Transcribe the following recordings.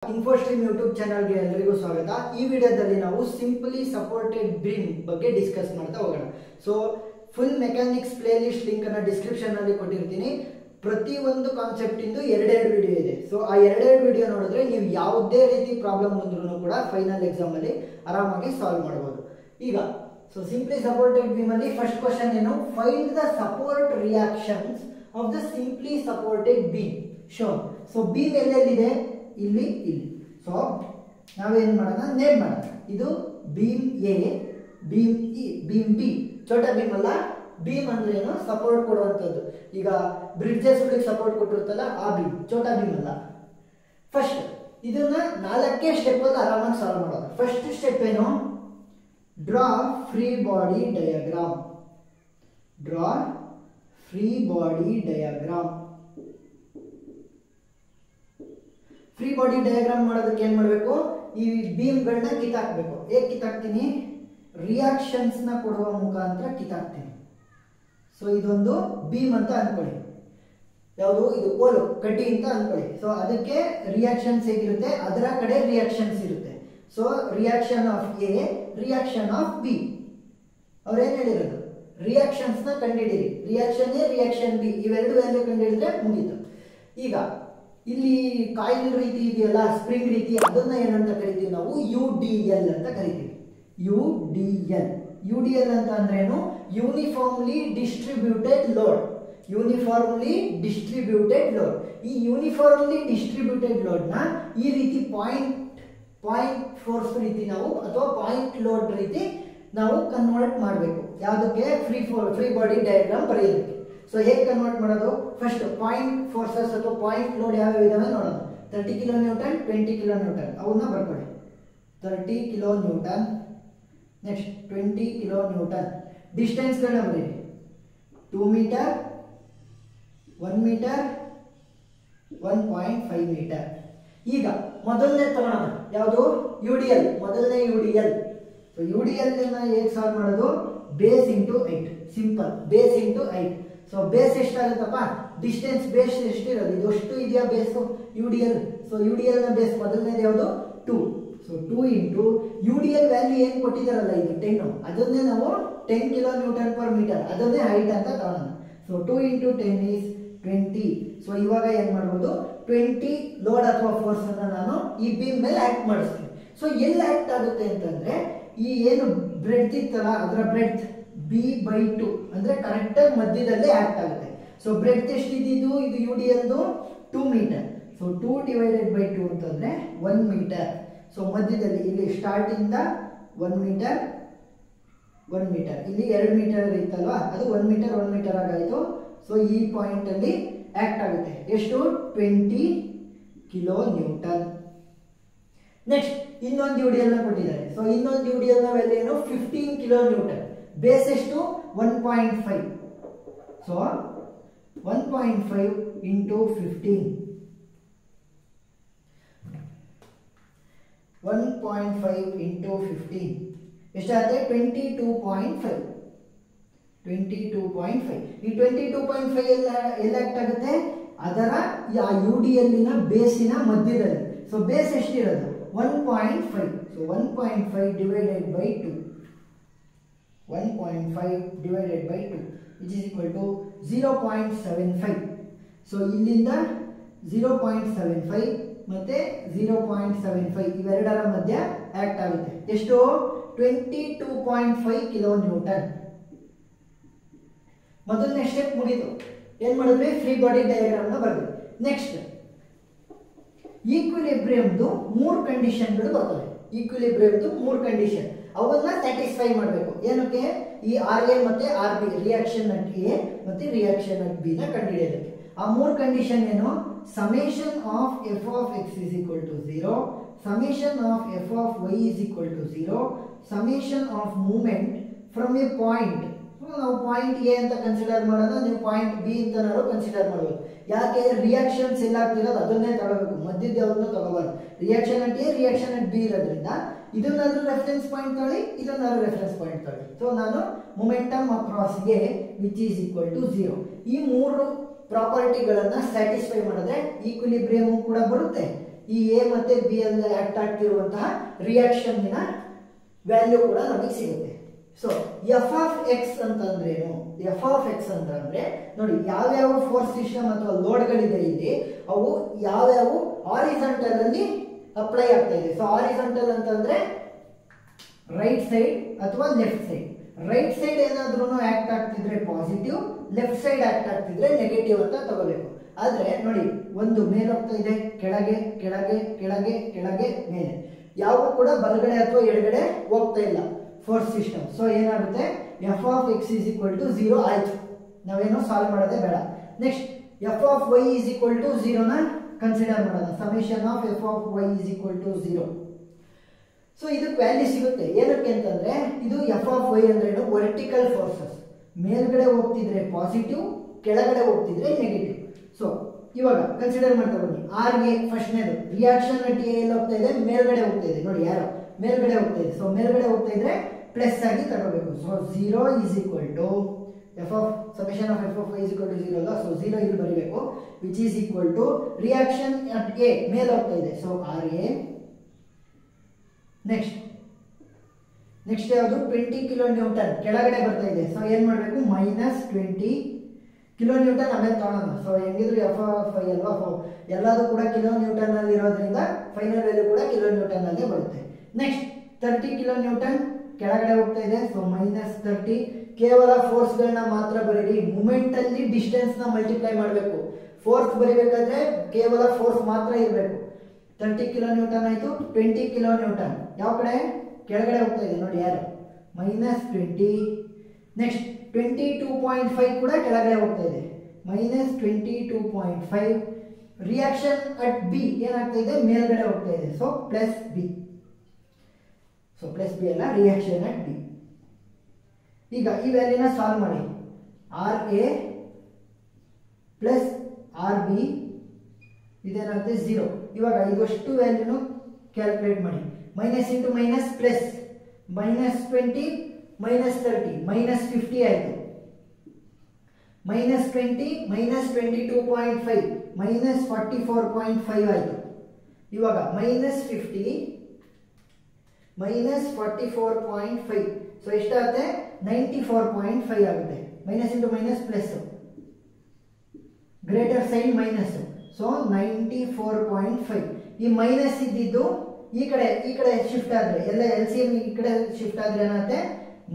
ಇನ್ಫೋಸ್ಟ್ರೀಮ್ YouTube ಚಾನಲ್ಗೆ ಎಲ್ಲರಿಗೂ ಸ್ವಾಗತ. ಈ ವಿಡಿಯೋದಲ್ಲಿ ನಾವು ಸಿಂಪಲಿ ಸಪೋರ್ಟೆಡ್ ಬೀಮ್ ಬಗ್ಗೆ ಡಿಸ್ಕಸ್ ಮಾಡ್ತಾ ಹೋಗೋಣ. So full mechanics play list link ಅನ್ನು ಡಿಸ್ಕ್ರಿಪ್ಷನ್ ಅಲ್ಲಿ ಕೊಟ್ಟಿರ್ತೀನಿ. ಪ್ರತಿ ಒಂದು ಕಾನ್ಸೆಪ್ಟ್ ಇಂದು ಎರಡೆರಡು ವಿಡಿಯೋ ಇದೆ. ಸೊ ಆ ಎರಡೆರಡು ವಿಡಿಯೋ ನೋಡಿದ್ರೆ ನೀವು ಯಾವುದೇ ರೀತಿ ಪ್ರಾಬ್ಲಮ್ ಬಂದ್ರೂ ಕೂಡ ಫೈನಲ್ ಎಕ್ಸಾಮ್ ಅಲ್ಲಿ ಆರಾಮಾಗಿ ಸಾಲ್ವ್ ಮಾಡಬಹುದು. ಈಗ ಸೊ ಸಿಂಪ್ಲಿ ಸಪೋರ್ಟೆಡ್ ಬೀಮ್ ಅಲ್ಲಿ ಫಸ್ಟ್ ಕ್ವಶನ್ ಏನು, find the support reactions of the simply supported beam shown. So beam ಎಲ್ಲೆಲ್ಲಿದೆ, ಇಲ್ಲಿ ಇಲ್ಲಿ. ಸೊ ನಾವೇನ್ ಮಾಡೋಣ, ನೇಮ್ ಮಾಡೋಣ. ಇದು beam A, beam E, beam B. Chhota Bheem ಅಲ್ಲ, ಬೀಮ್ ಅಂದ್ರೆ ಏನು, ಸಪೋರ್ಟ್ ಕೊಡುವಂತದ್ದು. ಈಗ ಬ್ರಿಡ್ಜಸ್ ಗಳಿಗೆ ಸಪೋರ್ಟ್ ಕೊಟ್ಟಿರುತ್ತಲ್ಲ ಆ ಬೀಮ್, ಚೋಟ ಬೀಮ್ ಅಲ್ಲ. ಫಸ್ಟ್ ಇದನ್ನ 4 ಸ್ಟೆಪ್ ಅಲ್ಲಿ ಆರಾಮಾಗಿ ಸಾಲ್ವ್ ಮಾಡೋದು. ಫಸ್ಟ್ ಸ್ಟೆಪ್ ಏನು, draw free body diagram. Draw free body diagram. Free body diagram ಮಾಡೋದಕ್ಕೆ ಏನ್ ಮಾಡಬೇಕು, ಈ ಬೀಮ್ಗಳನ್ನ ಕಿತ್ತಾಕ್ಬೇಕು. ಹೇಗೆ ಕಿತ್ತಾಕ್ತೀನಿ, ರಿಯಾಕ್ಷನ್ಸ್ ನ ಕೊಡುವ ಮುಖಾಂತರ ಕಿತ್ತಾಕ್ತೀನಿ. ಸೊ ಇದೊಂದು ಬೀಮ್ ಅಂತ ಅನ್ಕೊಳ್ಳಿ, ಯಾವುದು ಇದು ಕೋಲು ಕಡ್ಡಿ ಅಂತ ಅನ್ಕೊಳ್ಳಿ. ಸೊ ಅದಕ್ಕೆ ರಿಯಾಕ್ಷನ್ಸ್ ಹೇಗಿರುತ್ತೆ, ಅದರ ಕಡೆ ರಿಯಾಕ್ಷನ್ಸ್ ಇರುತ್ತೆ. So reaction of A, reaction of B. ಅವ್ರೇನ್ ಹೇಳಿರೋದು, ರಿಯಾಕ್ಷನ್ಸ್ ನ ಕಂಡುಹಿಡಿಯಿರಿ. ರಿಯಾಕ್ಷನ್ ಎ, ರಿಯಾಕ್ಷನ್ ಬಿ, ಇವೆರಡು ವ್ಯಾಲ್ಯೂ ಕಂಡುಹಿಡಿದ್ರೆ ಮುಗೀತು. ಈಗ ಇಲ್ಲಿ ಕಾಯಿಲ್ ರೀತಿ ಇದೆಯಲ್ಲ, ಸ್ಪ್ರಿಂಗ್ ರೀತಿ, ಅದನ್ನ ಏನಂತ ಕರಿತೀವಿ ನಾವು, UDL ಅಂತ ಕರಿತೀವಿ. UDL ಅಂತ ಅಂದ್ರೇನು, uniformly distributed load. Uniformly distributed load. ಈ ಯೂನಿಫಾರ್ಮ್ಲಿ ಡಿಸ್ಟ್ರಿಬ್ಯೂಟೆಡ್ ಲೋಡ್ ನ ಈ ರೀತಿ ಪಾಯಿಂಟ್ ಫೋರ್ಸ್ ರೀತಿ ನಾವು, ಅಥವಾ ಪಾಯಿಂಟ್ ಲೋಡ್ ರೀತಿ ನಾವು ಕನ್ವರ್ಟ್ ಮಾಡಬೇಕು. ಯಾವುದಕ್ಕೆ, ಫ್ರೀ ಬಾಡಿ ಡಯಾಗ್ರಾಮ್ ಬರೆಯೋದಕ್ಕೆ. ಸೊ ಹೇಗೆ ಕನ್ವರ್ಟ್ ಮಾಡೋದು, ಫಸ್ಟ್ ಪಾಯಿಂಟ್ ಫೋರ್ಸಸ್ ಅಥವಾ ಪಾಯಿಂಟ್ ಲೋಡ್ ಯಾವ್ಯಾವ ಇದಾವೆ ನೋಡೋಣ. 30 ಕಿಲೋ ನ್ಯೂಟನ್, 20 ಕಿಲೋ ನ್ಯೂಟನ್, ಅವನ್ನ ಬರ್ಕೊಳ್ಳಿ. 30 kilo newton, next 20 kilo newton. ಡಿಸ್ಟೆನ್ಸ್ಗಳನ್ನ ಬರೀರಿ. 2 ಮೀಟರ್, 1 ಮೀಟರ್, 1.5 ಮೀಟರ್. ಈಗ ಮೊದಲನೇ ತಗೊಳ್ಳೋಣ, ಯಾವುದು, UDL. ಮೊದಲನೇ UDL. ಸೊ UDL ಹೇಗೆ ಸಾಲ್ವ್ ಮಾಡೋದು, base into height. Simple, base into height. So base ಎಷ್ಟಾಗುತ್ತಪ್ಪ, ಡಿಸ್ಟೆನ್ಸ್ ಬೇಸ್ ಎಷ್ಟಿರೋದು, ಇದು ಅಷ್ಟು ಇದೆಯಾ ಬೇಸು UDL. ಸೊ UDL ನ ಬೇಸ್ ಮೊದಲನೇದು ಯಾವುದು, 2. ಸೊ 2 ಇಂಟು UDL ವ್ಯಾಲ್ಯೂ ಏನ್ ಕೊಟ್ಟಿದಾರಲ್ಲ, ಇದು 10, ಅದನ್ನೇ ನಾವು 10 ಕಿಲೋ ನ್ಯೂಟನ್ ಪರ್ ಮೀಟರ್, ಅದನ್ನೇ ಹೈಟ್ ಅಂತ ತಗೊಳ್ಳೋಣ. So 2 into 10 is 20. ಸೊ ಇವಾಗ ಏನ್ ಮಾಡ್ಬೋದು, 20 ಲೋಡ್ ಅಥವಾ ಫೋರ್ಸ್ ಅನ್ನ ನಾನು ಈ ಬೀಮ್ ಮೇಲೆ ಆಕ್ಟ್ ಮಾಡಿಸ್ತೀನಿ. ಸೊ ಎಲ್ಲಿ ಆಕ್ಟ್ ಆಗುತ್ತೆ ಅಂತಂದ್ರೆ, ಈ ಏನು ಬ್ರೆಡ್ತ್ ಇತ್ತಲ್ಲ, ಅದರ ಬ್ರೆಡ್ತ್ B/2 ಅಂದ್ರೆ ಕರೆಕ್ಟ್ ಆಗಿ ಮಧ್ಯದಲ್ಲೇ ಆಕ್ಟ್ ಆಗುತ್ತೆ. ಸೊ ಬ್ರೆಡ್ತ್ ಎಷ್ಟಿದ್ದು, ಇದು UDL 2 metre. So 2 divided by 2 ಅಂತಂದ್ರೆ 1 ಮೀಟರ್. ಸೊ ಮಧ್ಯದಲ್ಲಿ ಇಲ್ಲಿ ಸ್ಟಾರ್ಟ್ ಇಂದ 1 ಮೀಟರ್, 1 ಮೀಟರ್, ಇಲ್ಲಿ 2 ಮೀಟರ್ ಇತ್ತಲ್ವಾ, ಅದು 1 ಮೀಟರ್ 1 ಮೀಟರ್ ಆಗಾಯ್ತು. ಸೊ ಈ ಪಾಯಿಂಟ್ ಅಲ್ಲಿ ಆಕ್ಟ್ ಆಗುತ್ತೆ. ಎಷ್ಟು, 20 ಕಿಲೋ ನ್ಯೂಟನ್. ನೆಕ್ಸ್ಟ್ ಇನ್ನೊಂದು UDL ನ ಕೊಟ್ಟಿದ್ದಾರೆ. ಸೊ ಇನ್ನೊಂದು UDL ನ ವ್ಯಾಲ್ಯೂ ಏನು, 15 ಕಿಲೋ ನ್ಯೂಟನ್. ಬೇಸ್ ಎಷ್ಟು, 1.5. ಸೊ 1.5 ಇಂಟು 15, 1.5 ಇಂಟು 15 ಎಷ್ಟಾಗುತ್ತೆ, 22.5. 22.5. ಈ 22.5 ಎಲ್ಲ ಆಕ್ಟ್ ಆಗುತ್ತೆ, ಅದರ UDL ನ ಬೇಸಿನ ಮಧ್ಯದಲ್ಲಿ. ಸೊ ಬೇಸ್ ಎಷ್ಟಿರೋದು, 1.5. So 1.5 divided by 2, 1.5 divided by 2 which is equal to 0.75. So ಇಲ್ಲಿಂದ 0.75 ಮತ್ತೆ 0.75 ಇವೆರಡರ ಮಧ್ಯ ಆಕ್ಟ್ ಆಗುತ್ತೆ. ಎಷ್ಟು, 22.5 ಕಿಲೋ ನ್ಯೂಟನ್. ಮೊದಲನೇ ಸ್ಟೆಪ್ ಮುಗಿತು. ಏನ್ ಮಾಡಿದ್ವಿ, ಫ್ರೀ ಬಾಡಿ ಡಯಾಗ್ರಾಮ್ ನ ಬರೆದ್ವಿ. ನೆಕ್ಸ್ಟ್ ಈಕ್ವಿಲಿಬ್ರಿಯಮ್ದು 3 ಕಂಡೀಷನ್ಗಳು ಬರ್ತವೆ. ಈಕ್ವಿಲಿಬ್ರಿಯಮ್ದು 3 ಕಂಡೀಷನ್, ಅವನ್ನ ಸ್ಯಾಟಿಸ್ಫೈ ಮಾಡಬೇಕು. ಏನಕ್ಕೆ, ಈ RA ಮತ್ತೆ RB, ರಿಯಾಕ್ಷನ್ ಅಟ್ A ಮತ್ತೆ ರಿಯಾಕ್ಷನ್ ಅಟ್ B ನ ಕಂಡುಹಿಡಿಯೋದಕ್ಕೆ. ಆ 3 ಕಂಡೀಷನ್ ಏನು, summation of f of x is equal to 0, summation of f of y is equal to 0, summation of movement from A point. ನಾವು point A ಅಂತ consider ಮಾಡೋಣ, ನೀವು point B ಅಂತ ನಾವು consider ಮಾಡಬಹುದು. ಯಾಕೆ, ರಿಯಾಕ್ಷನ್ಸ್ ಎಲ್ಲಾಗ್ತಿರೋದು ಅದನ್ನೇ ತಗೋಬೇಕು, ಮಧ್ಯದ ಯಾವ್ದನ್ನು ತಗೋಬಾರ್ದು. Reaction at A, reaction at B ಇರೋದ್ರಿಂದ ಇದನ್ನಾದ್ರೂ ರೆಫರೆನ್ಸ್ ಪಾಯಿಂಟ್ ತಗೊಳ್ಳಿ, ಇದನ್ನಾದ್ರೂ ರೆಫರೆನ್ಸ್ ಪಾಯಿಂಟ್ ತಗೊಳ್ಳಿ. ಸೊ ನಾನು momentum across A which is equal to 0, ಈ 3 ಪ್ರಾಪರ್ಟಿಗಳನ್ನ ಸ್ಯಾಟಿಸ್ಫೈ ಮಾಡಿದ್ರೆ ಈಕ್ವಿಲಿಬ್ರಿಯಮ್ ಕೂಡ ಬರುತ್ತೆ, ಈ ಎ ಮತ್ತೆ ಬಿ ಅಲ್ಲಿ ಆಕ್ಟ್ ಆಗ್ತಿರುವಂತಹ ರಿಯಾಕ್ಷನ್ ವ್ಯಾಲ್ಯೂ ಕೂಡ ನಮಗೆ ಸಿಗುತ್ತೆ. ಸೊ ಎಫ್ ಆಫ್ ಎಕ್ಸ್ ಅಂತಂದ್ರೇನು? ಎಫ್ ಆಫ್ ಎಕ್ಸ್ ಅಂತಂದ್ರೆ ನೋಡಿ, ಯಾವ್ಯಾವ ಫೋರ್ಸ್ ಸಿಸ್ಟಮ್ ಅಥವಾ ಲೋಡ್ಗಳಿದೆ ಇಲ್ಲಿ, ಅವು ಯಾವ್ಯಾವ ಹಾರಿಜಾಂಟಲ್ ಅಲ್ಲಿ ಅಪ್ಲೈ ಆಗ್ತಾ ಇದೆ. ಸೊ ಹಾರಿಜಾಂಟಲ್ ಅಂತಂದ್ರೆ ರೈಟ್ ಸೈಡ್ ಅಥವಾ ಲೆಫ್ಟ್ ಸೈಡ್. ರೈಟ್ ಸೈಡ್ ಏನಾದ್ರೂ ಆಕ್ಟ್ ಆಗ್ತಿದ್ರೆ ಪಾಸಿಟಿವ್, ಲೆಫ್ಟ್ ಸೈಡ್ ಆಕ್ಟ್ ಆಗ್ತಿದ್ರೆ ನೆಗೆಟಿವ್ ಅಂತ ತಗೋಬೇಕು. ಆದ್ರೆ ನೋಡಿ, ಒಂದು ಮೇಲೆ ಹೋಗ್ತಾ ಇದೆ, ಕೆಳಗೆ ಕೆಳಗೆ ಕೆಳಗೆ ಕೆಳಗೆ ಮೇಲೆ, ಯಾವ ಕೂಡ ಬಲಗಡೆ ಅಥವಾ ಎಡಗಡೆ ಹೋಗ್ತಾ ಇಲ್ಲ ಫೋರ್ಸ್ ಸಿಸ್ಟಮ್. ಸೊ ಏನಾಗುತ್ತೆ, F of X is equal to 0 ಆಯ್ತು, ನಾವೇನೋ ಸಾಲ್ವ್ ಮಾಡೋದೇ ಬೇಡ. Next F of Y is equal to 0 ನ ಕನ್ಸಿಡರ್ ಮಾಡೋಣ. Summation of F of Y is equal to 0. So ಇದಕ್ಕೆ ವ್ಯಾಲ್ಯೂ ಸಿಗುತ್ತೆ. ಏನಕ್ಕೆ ಅಂತಂದ್ರೆ, ಇದು ಎಫ್ ಆಫ್ ವೈ ಅಂದ್ರೆ ವರ್ಟಿಕಲ್ ಫೋರ್ಸಸ್, ಮೇಲ್ಗಡೆ ಹೋಗ್ತಿದ್ರೆ ಪಾಸಿಟಿವ್, ಕೆಳಗಡೆ ಹೋಗ್ತಿದ್ರೆ ನೆಗೆಟಿವ್. ಸೊ ಇವಾಗ ಕನ್ಸಿಡರ್ ಮಾಡ್ತಾ ಬನ್ನಿ. ಆರ್ ಎ ಫಸ್ಟ್ನೇದು ರಿಯಾಕ್ಷನ್ ಅಟ್ ಎ ಎಲ್ಲಿ ಹೋಗ್ತಾ ಇದೆ, ಮೇಲ್ಗಡೆ ಹೋಗ್ತಾ ಇದೆ. ನೋಡಿ ಯಾರೋ ಮೇಲ್ಗಡೆ ಹೋಗ್ತಾ ಇದೆ. ಸೊ ಮೇಲ್ಗಡೆ ಹೋಗ್ತಾ ಇದ್ರೆ ಪ್ಲಸ್ ಆಗಿ ತಗೋಬೇಕು. So 0 is equal to F of summation of F of Y is equal to 0 ಅಲ್ಲ. ಸೊ 0 ಇಲ್ಲಿ ಬರೀಬೇಕು, which is equal to reaction at A ಮೇಲೆ ಹೋಗ್ತಾ ಇದೆ. So R A. ನೆಕ್ಸ್ಟ್ ಯಾವುದು, 20 ಕಿಲೋ ನ್ಯೂಟನ್ ಕೆಳಗಡೆ ಬರ್ತಾ ಇದೆ. ಸೊ ಏನ್ ಮಾಡಬೇಕು, ಮೈನಸ್ 20 ಕಿಲೋ ನ್ಯೂಟನ್ ಆಮೇಲೆ ತಗೊಳ್ಳೋಣ. ಸೊ ಹೆಂಗಿದ್ರು ಎಫ್ ಆಫ್ ಐ ಅಲ್ವಾ, ಎಲ್ಲದೂ ಕೂಡ ಕಿಲೋ ನ್ಯೂಟನ್ ಅಲ್ಲಿ ಇರೋದ್ರಿಂದ ಫೈನಲ್ ವ್ಯಾಲ್ಯೂ ಕೂಡ ಕಿಲೋ ನ್ಯೂಟನ್ ಅಲ್ಲೇ ಬರುತ್ತೆ. ನೆಕ್ಸ್ಟ್ 30 ಕಿಲೋ ನ್ಯೂಟನ್ ಕೆಳಗಡೆ ಹೋಗ್ತಾ ಇದೆ. So minus 30. ಕೇವಲ ಫೋರ್ಸ್ ಗಳನ್ನ ಮಾತ್ರ ಬರೀರಿ, ಮೂಮೆಂಟ್ ಅಲ್ಲಿ ಡಿಸ್ಟೆನ್ಸ್ ನ ಮಲ್ಟಿಪ್ಲೈ ಮಾಡಬೇಕು. ಫೋರ್ಸ್ ಬರಿಬೇಕಾದ್ರೆ ಕೇವಲ ಫೋರ್ಸ್ ಮಾತ್ರ ಇರಬೇಕು. 30 ಕಿಲೋ ನ್ಯೂಟನ್ ಆಯ್ತು. 20 ಕಿಲೋ ನ್ಯೂಟನ್ ಯಾವ ಕಡೆ, ಕೆಳಗಡೆ ಹೋಗ್ತಾ ಇದೆ. ನೋಡಿ ಯಾರು, ಮೈನಸ್ 20. ನೆಕ್ಸ್ಟ್ 22.5 ಕೂಡ ಕೆಳಗಡೆ ಹೋಗ್ತಾ ಇದೆ, ಮೈನಸ್ 22.5. ರಿಯಾಕ್ಷನ್ ಅಟ್ ಬಿ ಏನಾಗ್ತಾ ಇದೆ, ಮೇಲ್ಗಡೆ ಹೋಗ್ತಾ ಇದೆ. So plus B. So plus B ಅಲ್ಲ, ರಿಯಾಕ್ಷನ್ ಅಟ್ ಬಿ. ಈಗ ಈ ವ್ಯಾಲ್ಯೂನ ಸಾಲ್ವ್ ಮಾಡಿ. R A plus R B ಇದೇನಾಗುತ್ತೆ 0. ಇವಾಗ ಇದಷ್ಟು ವ್ಯಾಲ್ಯೂನು ಕ್ಯಾಲ್ಕುಲೇಟ್ ಮಾಡಿ. Minus into minus plus, minus 20 minus 30 minus 50 ಆಯಿತು. ಮೈನಸ್ 20 ಮೈನಸ್ 22.5 ಮೈನಸ್ 44.5 ಆಯಿತು. ಇವಾಗ ಮೈನಸ್ 50 ಮೈನಸ್ 44.5. ಸೊ ಎಷ್ಟಾಗುತ್ತೆ, 94.5 ಆಗುತ್ತೆ. Minus into minus plus, greater sign minus. So 94.5. ಈ ಮೈನಸ್ ಇದ್ದಿದ್ದು ಈ ಕಡೆ ಶಿಫ್ಟ್ ಆದ್ರೆ, ಎಲ್ಲ ಎಲ್ ಸಿ ಎಂ ಈ ಕಡೆ ಶಿಫ್ಟ್ ಆದ್ರೆ ಏನಾಗುತ್ತೆ,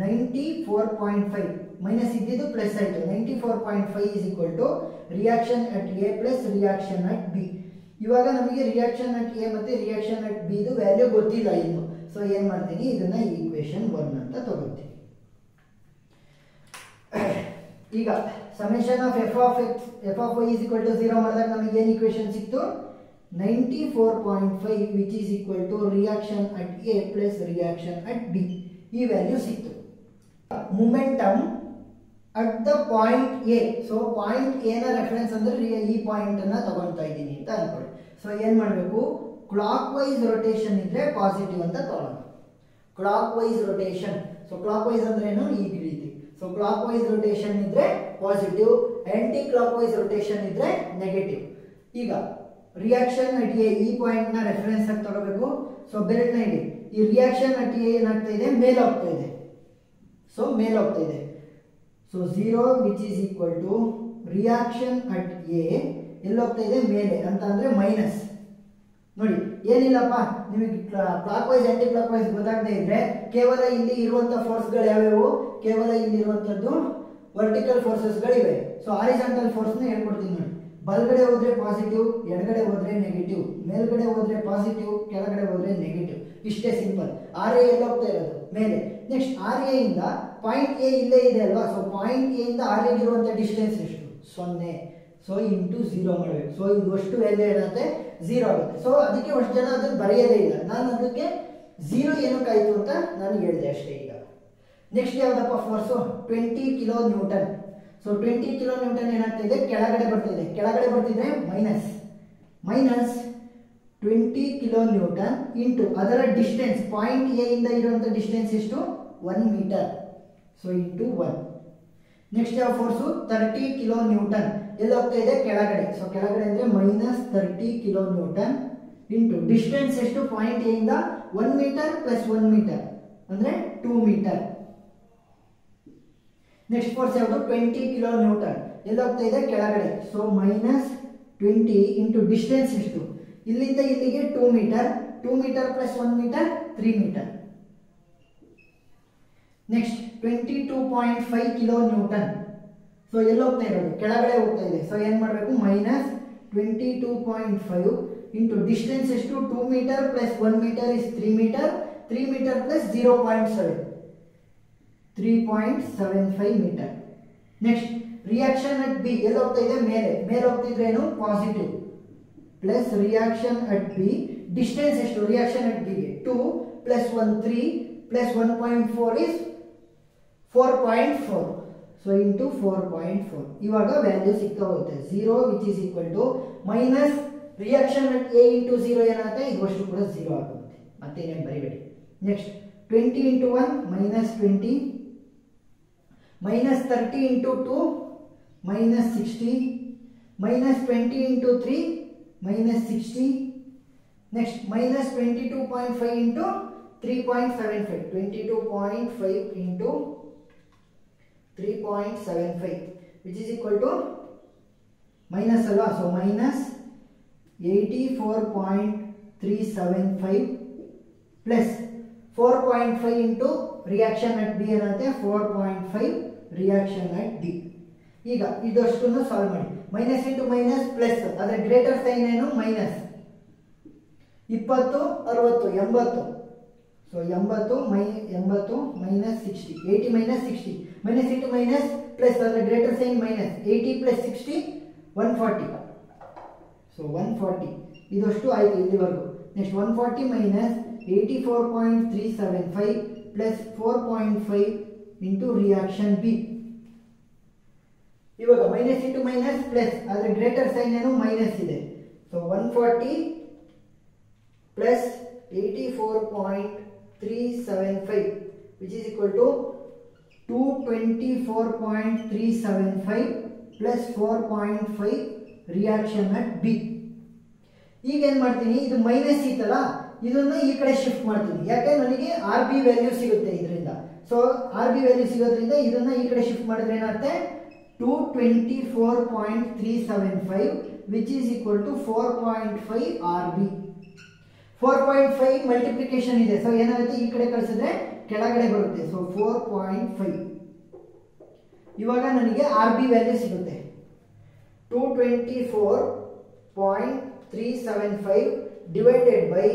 94.5. ಮೈನಸ್ ಇದ್ದಿದ್ದು ಪ್ಲಸ್ ಆಯ್ತು. 94.5 is equal to reaction at A plus reaction at B. ಇವಾಗ ನಮಗೆ ರಿಯಾಕ್ಷನ್ ಅಟ್ ಎ ಮತ್ತೆ ರಿಯಾಕ್ಷನ್ ಅಟ್ ಬಿ ಇದು ವ್ಯಾಲ್ಯೂ ಗೊತ್ತಿಲ್ಲ ಇನ್ನು. ಸೊ ಏನ್ ಮಾಡ್ತೀನಿ, ಇದನ್ನ ಈಕ್ವೇಶನ್ 1 ಅಂತ ತಗೋತೀನಿ. ಈಗ summation of F of Y is equal to 0 ಮಾಡಿದಾಗ ನಮಗೆ ಏನು ಈಕ್ವೇಶನ್ ಸಿಕ್ತು, 94.5 which is equal to reaction at A plus reaction at B. ಈ ವ್ಯಾಲ್ಯೂ ಸಿಕ್ತು. Momentum at the point A. So point A ನ ರೆಫರೆನ್ಸ್ ಅಂದ್ರೆ ಈ ಪಾಯಿಂಟ್ ಅನ್ನ ತಗೊಳ್ತಾ ಇದ್ದೀನಿ ಅಂತ ಅನ್ಕೊಳ್ಳಿ. ಸೊ ಏನ್ ಮಾಡಬೇಕು, ಕ್ಲಾಕ್ ವೈಸ್ ರೊಟೇಷನ್ ಇದ್ರೆ ಪಾಸಿಟಿವ್ ಅಂತ ತಗೊಳ್ಳೋಣ. Clock wise rotation. So clockwise ಅಂದ್ರೆ ಏನು, ಈ ರೀತಿ. ಸೊ ಕ್ಲಾಕ್ ವೈಸ್ ರೊಟೇಷನ್ ಇದ್ರೆ positive, aunty clock wise rotation ಇದ್ರೆ ನೆಗೆಟಿವ್. ಈಗ ರಿಯಾಕ್ಷನ್ ಅಟ್ ಎ ಈ ಪಾಯಿಂಟ್ ನ ರೆಫರೆನ್ಸ್ ಆಗಿ ತಗೋಬೇಕು. ಸೊ ಬೆರಳನ್ನ ಇಡಿ. ಈ ರಿಯಾಕ್ಷನ್ ಅಟ್ ಎ ಏನಾಗ್ತಾ ಇದೆ, ಮೇಲೆ ಹೋಗ್ತಾ ಇದೆ. ಸೊ ಮೇಲೆ ಹೋಗ್ತಾ ಇದೆ. So 0 which is equal to reaction at A ಎಲ್ಲಿ ಹೋಗ್ತಾ ಇದೆ, ಮೇಲೆ ಅಂತ ಅಂದ್ರೆ ಮೈನಸ್. ನೋಡಿ ಏನಿಲ್ಲಪ್ಪ, ನಿಮಗೆ clockwise anticlockwise ಗೊತ್ತಾಗದೇ ಇದ್ರೆ ಕೇವಲ ಇಲ್ಲಿ ಇರುವಂತ ಫೋರ್ಸ್ಗಳು ಯಾವ್ಯಾವು, ಕೇವಲ ಇಲ್ಲಿ ಇರುವಂತದ್ದು ವರ್ಟಿಕಲ್ ಫೋರ್ಸಸ್ ಗಳಿವೆ. ಸೊ ಹಾರಿಜಾಂಟಲ್ ಫೋರ್ಸ್ ನ ಹೇಳ್ಕೊಡ್ತೀನಿ ನೋಡಿ. ಬಲಗಡೆ ಹೋದ್ರೆ ಪಾಸಿಟಿವ್, ಎಡಗಡೆ ಹೋದ್ರೆ ನೆಗೆಟಿವ್, ಮೇಲ್ಗಡೆ ಹೋದ್ರೆ ಪಾಸಿಟಿವ್, ಕೆಳಗಡೆ ಹೋದ್ರೆ ನೆಗೆಟಿವ್. ಇಷ್ಟೇ ಸಿಂಪಲ್. ಆರ್ ಎ ಎಲ್ಲಿ ಹೋಗ್ತಾ ಇರೋದು, ಮೇಲೆ. ನೆಕ್ಸ್ಟ್ ಆರ್ ಎ ಇಂದ ಪಾಯಿಂಟ್ ಎ ಇಲ್ಲೇ ಇದೆ ಅಲ್ವಾ. ಸೊ ಪಾಯಿಂಟ್ ಎ ಇಂದ ಆರ್ ಎಗೆ ಇರುವಂತ ಡಿಸ್ಟೆನ್ಸ್ ಎಷ್ಟು, 0. ಸೊ ಇಂಟು 0 ಮಾಡಬೇಕು. ಸೊ ಇದು ಅಷ್ಟು ವ್ಯಾಲ್ಯೂ ಏನಾಗುತ್ತೆ, 0 ಆಗುತ್ತೆ. ಸೊ ಅದಕ್ಕೆ ಅಷ್ಟು ಜನ ಅದನ್ನು ಬರೆಯೋದೇ ಇಲ್ಲ. ನಾನು ಅದಕ್ಕೆ 0 ಏನಕ್ಕಾಯ್ತು ಅಂತ ನಾನು ಹೇಳಿದೆ ಅಷ್ಟೇ. ಈಗ ನೆಕ್ಸ್ಟ್ ಯಾವ್ದಪ್ಪ force, 20 kilo newton. So 20 kilo Newton ಏನಾಗ್ತಾ ಇದೆ, ಕೆಳಗಡೆ ಬರ್ತಿದೆ. ಕೆಳಗಡೆ ಬರ್ತಿದ್ರೆ ಮೈನಸ್ 20 ಕಿಲೋ ನ್ಯೂಟನ್ ಇಂಟು ಅದರ ಡಿಸ್ಟೆನ್ಸ್, ಪಾಯಿಂಟ್ ಎ ಇಂದ ಇರುವಂತ ಡಿಸ್ಟೆನ್ಸ್ ಎಷ್ಟು, 1 ಮೀಟರ್. So into 1. ನೆಕ್ಸ್ಟ್ ಯಾವ ಫೋರ್ಸು, 30 ಕಿಲೋ ನ್ಯೂಟನ್ ಎಲ್ಲಿ ಹೋಗ್ತಾ ಇದೆ, ಕೆಳಗಡೆ. ಸೊ ಕೆಳಗಡೆ ಅಂದ್ರೆ minus 30 kilo Newton into distance ಎಷ್ಟು ಪಾಯಿಂಟ್ ಎ ಇಂದ 1 ಮೀಟರ್ ಪ್ಲಸ್ 1 ಮೀಟರ್ ಅಂದ್ರೆ 2 ಮೀಟರ್. ನೆಕ್ಸ್ಟ್ ಫೋರ್ಸ್ ಯಾವುದು 20 ಕಿಲೋ ನ್ಯೂಟನ್. ಎಲ್ಲಿ ಹೋಗ್ತಾ ಇದೆ ಕೆಳಗಡೆ. ಸೊ ಮೈನಸ್ 20 ಇಂಟು ಡಿಸ್ಟೆನ್ಸ್ ಎಷ್ಟು ಇಲ್ಲಿಂದ ಇಲ್ಲಿಗೆ 2 metre, 2 metre plus 1 metre 3 metre. Next 22.5 kilo newton. So ಎಲ್ಲಿ ಹೋಗ್ತಾ ಇರೋದು ಕೆಳಗಡೆ ಹೋಗ್ತಾ ಇದೆ. ಸೊ ಏನ್ ಮಾಡಬೇಕು ಮೈನಸ್ 22.5 ಇಂಟು ಡಿಸ್ಟೆನ್ಸ್ ಎಷ್ಟು 2 metre plus 1 metre is 3 metre, 3 metre plus 0.7 3.75 metre. Next reaction at B ಎಲ್ಲಿ ಹೋಗ್ತಾ ಇದೆ ಮೇಲೆ, ಮೇಲೆ ಹೋಗ್ತಿದ್ರೆ ಏನು positive plus reaction at B distance ಎಷ್ಟು ರಿಯಾಕ್ಷನ್ ಅಟ್ ಬಿಗೆ 2 plus 1 3 plus 1.4 is 4.4. So into 4.4 ಇವಾಗ ವ್ಯಾಲ್ಯೂ ಸಿಗ್ತಾ ಹೋಗುತ್ತೆ 0 which is equal to minus reaction at A into 0 ಏನಾಗುತ್ತೆ ಇವಷ್ಟು ಕೂಡ 0 ಆಗುತ್ತೆ. ಮತ್ತೇನೇನು ಬರಿಬೇಡಿ. Next 20 into 1 minus 20 minus 30 into 2 minus 60 minus 20 into 3 minus 60. Next minus 22.5 into 3.75 22.5 into 3.75 which is equal to minus alva. So minus 84.375 plus 4.5 into reaction at B ಏನಂತೆ 4.5 reaction at D. ಈಗ ಇದಷ್ಟನ್ನು solve ಮಾಡಿ. Minus into minus plus ಅದರ greater sign ಏನು minus 20 60 80. So 80 minus 60 80 minus 60 minus into minus plus ಅದರ greater sign minus 80 plus 60 140. So 140 ಇದಷ್ಟು ಆಯಿತು ಇಲ್ಲಿವರೆಗೂ. Next 140 minus 84.375 plus 4.5 into reaction B. ಇವಾಗ ಮೈನಸ್ ಇಂಟು ಮೈನಸ್ ಪ್ಲಸ್ ಅದರ ಗ್ರೇಟರ್ ಸೈನ್ ಏನು minus ಇದೆ. So 140 plus 84.375 which is equal to 224.375 plus 4.5 reaction at B. ಈಗ ಏನು ಮಾಡ್ತೀನಿ ಇದು ಮೈನಸ್ ಇತ್ತಲ್ಲ ಇದನ್ನು ಈ ಕಡೆ ಶಿಫ್ಟ್ ಮಾಡ್ತೀನಿ. ಯಾಕೆ ನನಗೆ ಆರ್ ಬಿ ವ್ಯಾಲ್ಯೂ ಸಿಗುತ್ತೆ ಇದರಿಂದ. ಸೊ ಆರ್ ಬಿ ವ್ಯಾಲ್ಯೂ ಸಿಗೋದ್ರಿಂದ ಇದನ್ನ ಈ ಕಡೆ ಶಿಫ್ಟ್ ಮಾಡಿದ್ರೆ ಏನಾಗುತ್ತೆ 224.375 which is equal to 4.5 RB. 4.5 multiplication ಇದೆ. ಸೊ ಏನಾಗುತ್ತೆ ಈ ಕಡೆ ಕಳಿಸಿದ್ರೆ ಕೆಳಗಡೆ ಬರುತ್ತೆ. ಸೊ 4.5 ಇವಾಗ ನನಗೆ ಆರ್ ಬಿ ವ್ಯಾಲ್ಯೂ ಸಿಗುತ್ತೆ 224.375 divided by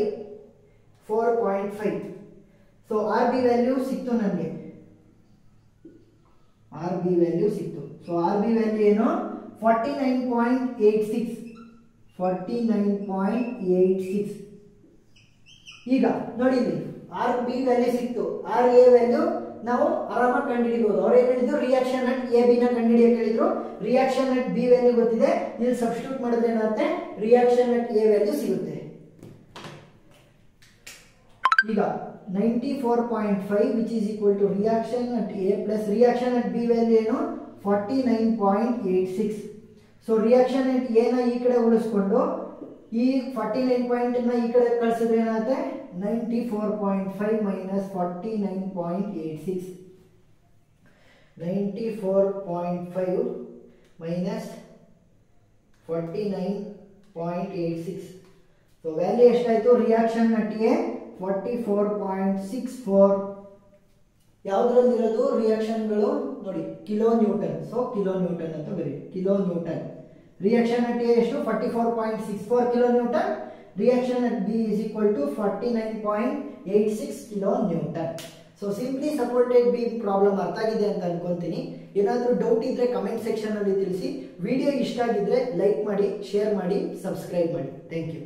4.5. So R B value ಸಿಕ್ತು ನನಗೆ. ಆರ್ ಬಿ ವ್ಯಾಲ್ಯೂ ಸಿಕ್ತು. ಸೊ ಆರ್ ಬಿ ವ್ಯಾಲ್ಯೂ ಏನು 49.86 49.86. ಈಗ ನೋಡಿ ಆರ್ ಬಿ ವ್ಯಾಲ್ಯೂ ಸಿಕ್ತು. ಆರ್ ಎ ವ್ಯಾಲ್ಯೂ ನಾವು ಆರಾಮಾಗಿ ಕಂಡುಹಿಡಿಬಹುದು. ಅವ್ರು ಏನ್ ಹೇಳಿದ್ರು ರಿಯಾಕ್ಷನ್ ಅಟ್ ಎ ಬಿ ನ ಕಂಡುಹಿಡಿಯಕ್ಕೆ ಹೇಳಿದ್ರು. ರಿಯಾಕ್ಷನ್ ಅಟ್ ಬಿ ವ್ಯಾಲ್ಯೂ ಗೊತ್ತಿದೆ. ಇಲ್ಲಿ ಸಬ್ಸ್ಟಿಟ್ಯೂಟ್ ಮಾಡಿದ್ರೆ ಏನಾಗುತ್ತೆ ರಿಯಾಕ್ಷನ್ ಅಟ್ ಎ ವ್ಯಾಲ್ಯೂ ಸಿಗುತ್ತೆ. ಈಗ 94.5 which is equal to reaction at A plus reaction at B value ಏನು 49.86. ಸೊ ರಿಯಾಕ್ಷನ್ ಅಟ್ ಎ ನ ಈ ಕಡೆ ಉಳಿಸ್ಕೊಂಡು ಈ 49 ಪಾಯಿಂಟ್ ನ ಈ ಕಡೆ ಕಳಿಸಿದ್ರೆ ಏನಾಗುತ್ತೆ 94.5 minus 49.86 94.5 minus 49.86. ಸೊ ವ್ಯಾಲ್ಯೂ ಎಷ್ಟಾಯ್ತು ರಿಯಾಕ್ಷನ್ ಅಟ್ ಎ 44.64. ಯಾವುದರಲ್ಲಿರೋದು ರಿಯಾಕ್ಷನ್ಗಳು ನೋಡಿ kilo newton. So kilo newton ಅಂತ ಬರೀ kilo newton. Reaction at A ಎಷ್ಟು 44.64 kilo newton. Reaction at B is equal to 49.86 kilo newton. So simply supported B problem ಅರ್ಥ ಆಗಿದೆ ಅಂತ ಅನ್ಕೊಂತೀನಿ. ಏನಾದರೂ ಡೌಟ್ ಇದ್ರೆ ಕಮೆಂಟ್ ಸೆಕ್ಷನ್ ಅಲ್ಲಿ ತಿಳಿಸಿ. ವಿಡಿಯೋ ಇಷ್ಟ ಆಗಿದ್ರೆ ಲೈಕ್ ಮಾಡಿ, ಶೇರ್ ಮಾಡಿ, ಸಬ್ಸ್ಕ್ರೈಬ್ ಮಾಡಿ. Thank you.